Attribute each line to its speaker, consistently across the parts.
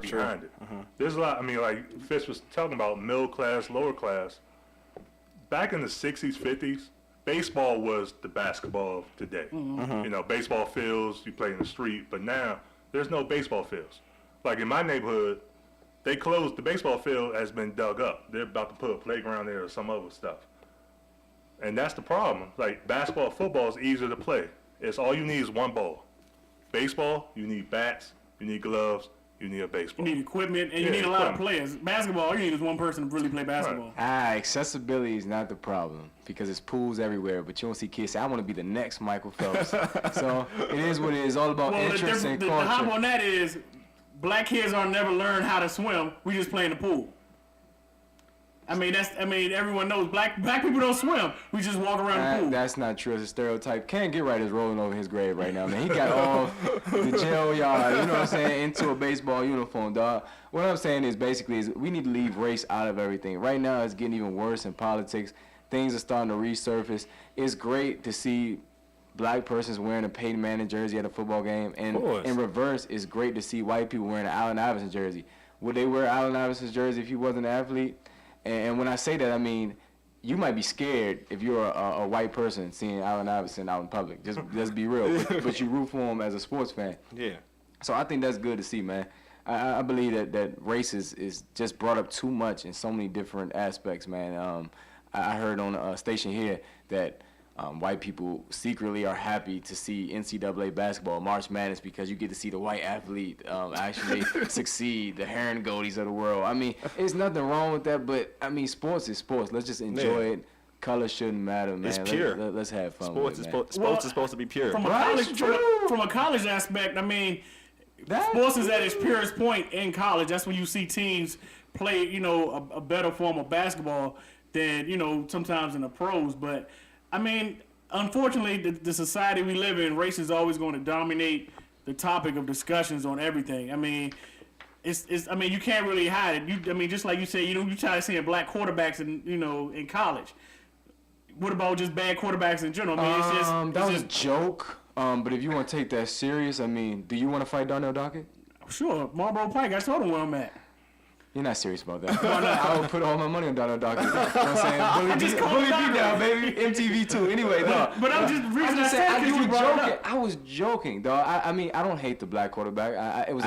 Speaker 1: behind it. There's a lot. I mean, like Fish was talking about middle class, lower class. Back in the 60s, 50s, baseball was the basketball of today. You know, baseball fields, you play in the street, but now there's no baseball fields. Like in my neighborhood, they closed, the baseball field has been dug up. They're about to put a playground there or some other stuff. And that's the problem. Like basketball, football is easier to play. It's all you need is one ball. Baseball, you need bats, you need gloves, you need a baseball.
Speaker 2: You need equipment, and you need a lot of players. Basketball, all you need is one person to really play basketball.
Speaker 3: Accessibility is not the problem because it's pools everywhere, but you don't see kids say, I want to be the next Michael Phelps. So it is what it is, all about interest and culture.
Speaker 2: The hop on that is, black kids are never learn how to swim. We just play in the pool. I mean, everyone knows black people don't swim. We just walk around the pool.
Speaker 3: That's not true. It's a stereotype. Ken Get Right is rolling over his grave right now, man. He got all the jail yard, you know what I'm saying, into a baseball uniform, dog. What I'm saying is basically we need to leave race out of everything. Right now, it's getting even worse in politics. Things are starting to resurface. It's great to see black persons wearing a Peyton Manning jersey at a football game, and in reverse, it's great to see white people wearing an Allen Iverson jersey. Would they wear Allen Iverson's jersey if he wasn't an athlete? And when I say that, I mean you might be scared if you're a white person seeing Allen Iverson out in public. Just let's be real, but you root for him as a sports fan.
Speaker 4: Yeah.
Speaker 3: So I think that's good to see, man. I believe that race is just brought up too much in so many different aspects, man. I heard on a station here that white people secretly are happy to see NCAA basketball, March Madness, because you get to see the white athlete actually succeed, the Heron Goldies of the world. I mean, there's nothing wrong with that, but, I mean, sports is sports. Let's just enjoy it. Color shouldn't matter, man.
Speaker 4: It's pure.
Speaker 3: Let's have fun
Speaker 4: Sports
Speaker 3: with
Speaker 4: is
Speaker 3: it, man.
Speaker 4: sports is supposed to be pure.
Speaker 2: From a college aspect, I mean, sports is at its purest point in college. That's when you see teams play, you know, a better form of basketball than, you know, sometimes in the pros. But, I mean, unfortunately, the society we live in, race is always going to dominate the topic of discussions on everything. I mean, I mean, you can't really hide it. I mean, just like you said, you know, you try to see black quarterbacks in college. What about just bad quarterbacks in general? I mean,
Speaker 3: that was a joke. But if you want to take that serious, I mean, do you want to fight Darnell Dockett?
Speaker 2: Sure, Marlboro Pike. I told him where I'm at.
Speaker 3: You're not serious about that. I would put all my money on Darnell Dockett. You know what I'm saying? Bully me down, baby. MTV too. Anyway, dog.
Speaker 2: But I'm just saying,
Speaker 3: I was joking, dog. I mean, I don't hate the black quarterback. It was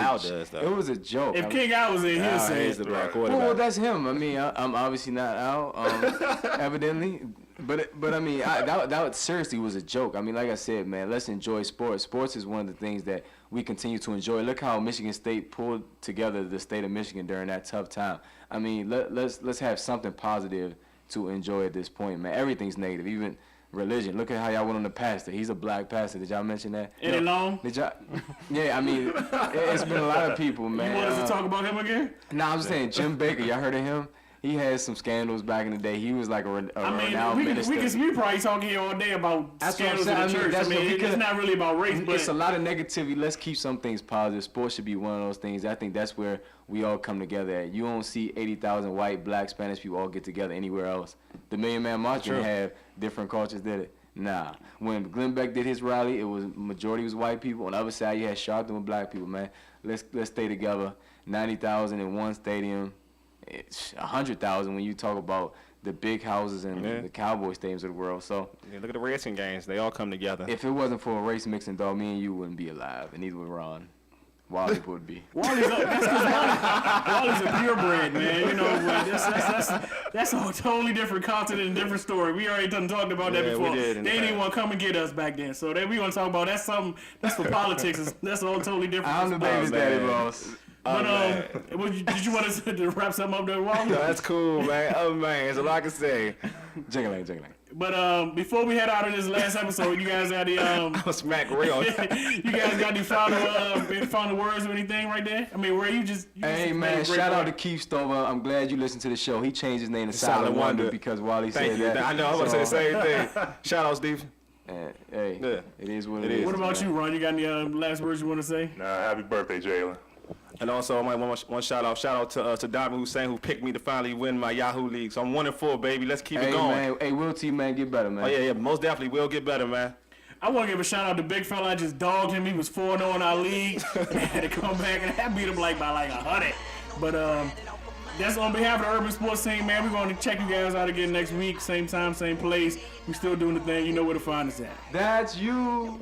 Speaker 3: It was a joke.
Speaker 2: If King Al was in, he'll say
Speaker 4: the black quarterback.
Speaker 3: Well, that's him. I mean, I'm obviously not Al, evidently. But I mean, that seriously was a joke. I mean, like I said, man, let's enjoy sports. Sports is one of the things that we continue to enjoy. Look how Michigan State pulled together the state of Michigan during that tough time. I mean, let's have something positive to enjoy at this point, man. Everything's negative, even religion. Look at how y'all went on the pastor. He's a black pastor. Did y'all mention that?
Speaker 2: Eddie Long?
Speaker 3: Did y'all? Yeah, I mean, it's been a lot of people, man.
Speaker 2: You want us to talk about him again?
Speaker 3: I was saying Jim Baker. Y'all heard of him? He had some scandals back in the day. He was like a renowned minister.
Speaker 2: We probably talking here all day about scandals in the church. I mean, it's not really about race, but
Speaker 3: it's a lot of negativity. Let's keep some things positive. Sports should be one of those things. I think that's where we all come together at. You don't see 80,000 white, black, Spanish people all get together anywhere else. The Million Man March didn't have different cultures, did it? Nah. When Glenn Beck did his rally, it was majority was white people. On the other side, you had Sharpton with black people, man. Let's stay together. 90,000 in one stadium. It's 100,000 when you talk about the big houses and the Cowboy stadiums of the world. So
Speaker 4: look at the racing games; they all come together.
Speaker 3: If it wasn't for a race mixing, dog, me and you wouldn't be alive, and neither would Ron. Wally would be.
Speaker 2: Wally's a purebred, man. You know, that's a totally different continent and different story. We already done talked about that before.
Speaker 4: We did,
Speaker 2: they didn't even want to come and get us back then. So we want to talk about that's for politics. That's all totally different.
Speaker 3: I'm the baby's daddy, boss.
Speaker 2: But did you want us to wrap something up there, Wally?
Speaker 4: No, that's cool, man. Oh man, there's a lot to say.
Speaker 3: Jiggling.
Speaker 2: But before we head out of this last episode, you guys got the
Speaker 4: I'm smack real.
Speaker 2: you guys got any final words or anything right there? I mean, where you just
Speaker 3: hey man, shout out to Keith Stover. I'm glad you listened to the show. He changed his name to Silent Wonder because Wally said that.
Speaker 4: I know. I was gonna say the same thing. Shout out, Steve.
Speaker 3: It is what it is.
Speaker 2: What about you, Ron? You got any last words you want to say?
Speaker 1: Nah, happy birthday, Jalen.
Speaker 4: And also, I might want one shout out to Diamond Hussein, who picked me to finally win my Yahoo League. So I'm 1-4, baby. Let's keep it going.
Speaker 3: Man, Will T, man, get better, man.
Speaker 4: Oh yeah, most definitely will get better, man.
Speaker 2: I want to give a shout out to Big Fella. I just dogged him. He was 4-0 in our league. And I had to come back and I beat him by 100. But that's on behalf of the Urban Sports team, man. We're going to check you guys out again next week. Same time, same place. We still doing the thing. You know where to find us at.
Speaker 3: That's you.